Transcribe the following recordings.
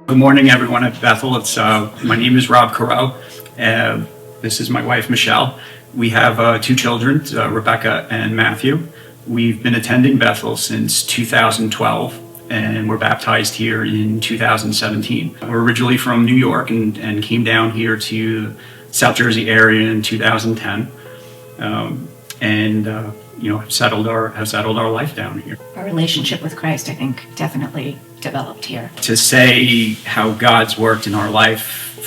Good morning, everyone at Bethel. My name is Rob Carreau. This is my wife, Michelle. We have two children, Rebecca and Matthew. We've been attending Bethel since 2012, and we're baptized here in 2017. We're originally from New York and came down here to South Jersey area in 2010, have settled our life down here. Our relationship with Christ, I think, definitely developed here. To say how God's worked in our life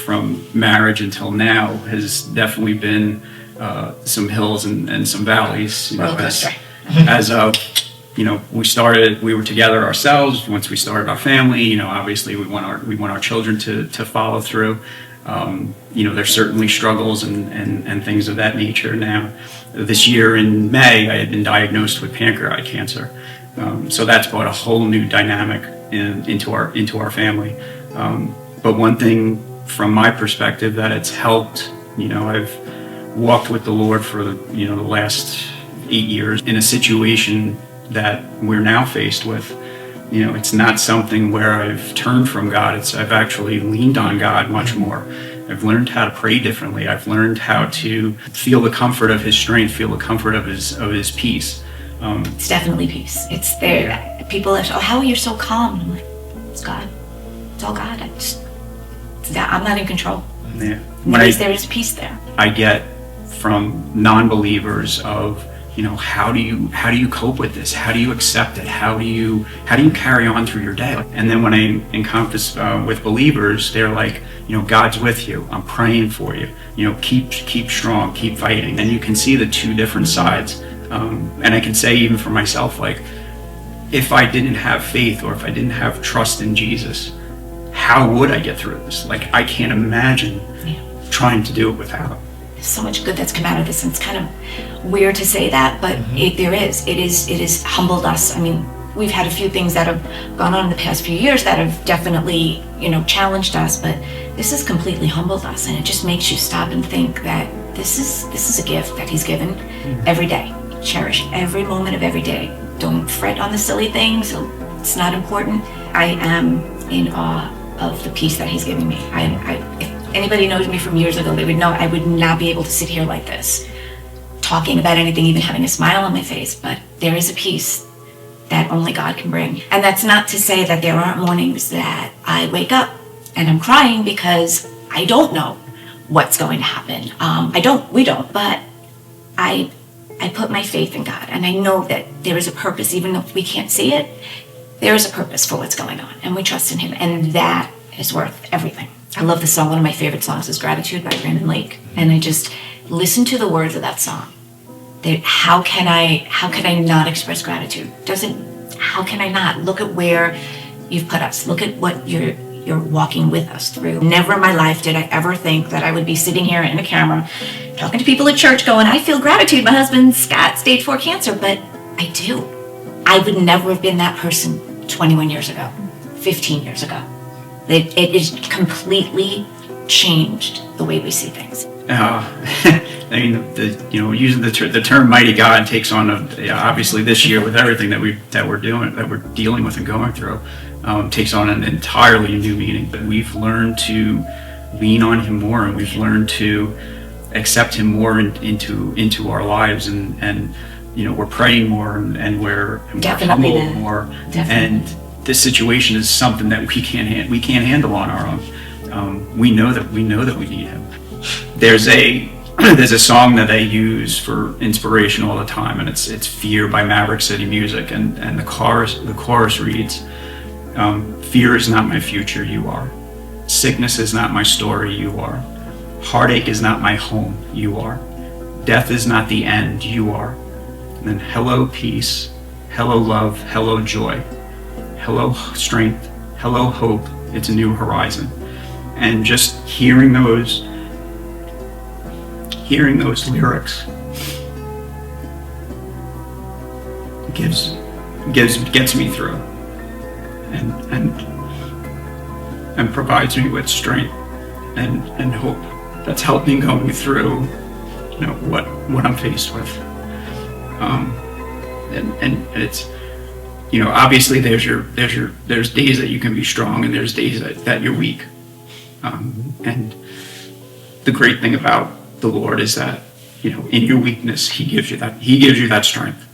from marriage until now has definitely been some hills and some valleys. We were together ourselves. Once we started our family, obviously we want our children to follow through. There's certainly struggles and things of that nature. Now, this year in May, I had been diagnosed with pancreatic cancer. So that's brought a whole new dynamic into our family. But one thing from my perspective that it's helped, I've walked with the Lord for the last 8 years in a situation that we're now faced with. It's not something where I've turned from God. I've actually leaned on God much more. I've learned how to pray differently. I've learned how to feel the comfort of His strength, feel the comfort of His peace. It's definitely peace. It's there. Yeah. People are, how are you so calm? I'm like, it's God. It's all God. I'm not in control. Yeah. There is peace there. I get from non-believers of, how do you cope with this? How do you accept it? How do you carry on through your day? And then when I encompass with believers, they're like, God's with you. I'm praying for you. Keep strong, keep fighting. And you can see the two different sides. And I can say even for myself, like, if I didn't have faith or if I didn't have trust in Jesus, how would I get through this? Like, I can't imagine trying to do it without Him. There's so much good that's come out of this, and it's kind of weird to say that, but it is humbled us. I mean, we've had a few things that have gone on in the past few years that have definitely, challenged us, but this has completely humbled us, and it just makes you stop and think that this is a gift that He's given every day. Cherish every moment of every day. Don't fret on the silly things. It's not important. I am in awe of the peace that He's giving me. If anybody knows me from years ago, they would know I would not be able to sit here like this, talking about anything, even having a smile on my face. But there is a peace that only God can bring. And that's not to say that there aren't mornings that I wake up and I'm crying because I don't know what's going to happen. We don't, but I put my faith in God, and I know that there is a purpose, even though we can't see it. There is a purpose for what's going on, and we trust in Him, and that is worth everything. I love the song. One of my favorite songs is "Gratitude" by Brandon Lake, and I just listen to the words of that song. How can I not express gratitude? How can I not? Look at where You've put us. Look at what you're walking with us through. Never in my life did I ever think that I would be sitting here in a camera talking to people at church going, I feel gratitude. My husband's got stage 4 cancer, but I do. I would never have been that person 21 years ago, 15 years ago. It has completely changed the way we see things. Using the term "mighty God" takes on obviously this year with everything that we're dealing with and going through, takes on an entirely new meaning. But we've learned to lean on Him more, and we've learned to accept Him more into our lives, and we're praying more, and we're humble more. Definitely. And this situation is something that we can't handle on our own. We know that we need Him. There's a song that I use for inspiration all the time, and it's "Fear" by Maverick City Music, and the chorus reads, "Fear is not my future, you are. Sickness is not my story, you are. Heartache is not my home, you are. Death is not the end, you are. And then hello peace, hello love, hello joy, hello strength, hello hope, it's a new horizon." And just hearing those lyrics gets me through, and provides me with strength and hope. That's helped me going through what I'm faced with. And obviously there's days that you can be strong and there's days that you're weak. And the great thing about the Lord is that, in your weakness, he gives you that strength.